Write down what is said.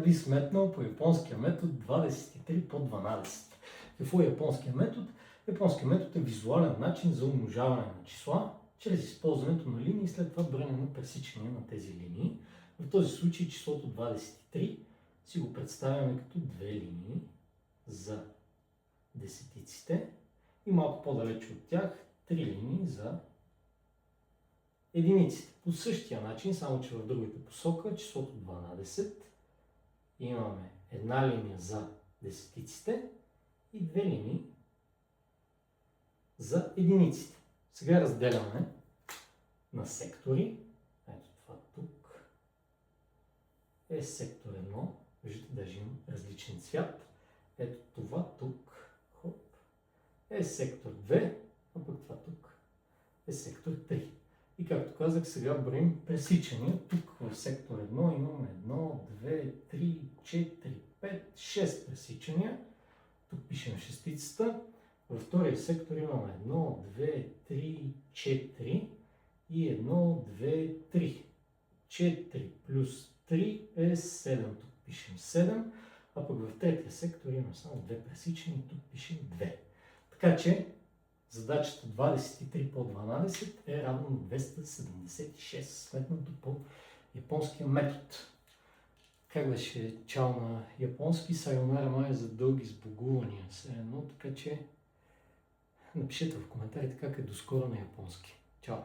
Как би сметнал по японския метод 23 по 12? Какво е японския метод? Японският метод е визуален начин за умножаване на числа, чрез използването на линии и след това броене на пресичания на тези линии. В този случай числото 23 си го представяме като две линии за десетиците и малко по-далече от тях три линии за единиците. По същия начин, само че в другата посока, числото 12 имаме една линия за десетиците и две линии за единиците. Сега разделяме на сектори. Ето това тук е сектор 1. Виждате, даже имам различен цвят. Ето това тук е сектор 2, а пък това тук е сектор 3. И както казах, сега броим пресичания. Тук в сектор 1 имаме 1, 2, 3, 4, 5, 6 пресичания. Тук пишем шестицата. Във втория сектор имаме 1, 2, 3, 4 и 1, 2, 3. 4 плюс 3 е 7. Тук пишем 7. А пък в третия сектор имаме само 2 пресичания. Тук пишем 2. Така че задачата 23 по 12 е равно на 276, сметнато по японския метод. Как беше чао на японски? Сайонара май за дълги сбогувания. Така че напишете в коментарите как е доскоро на японски. Чао!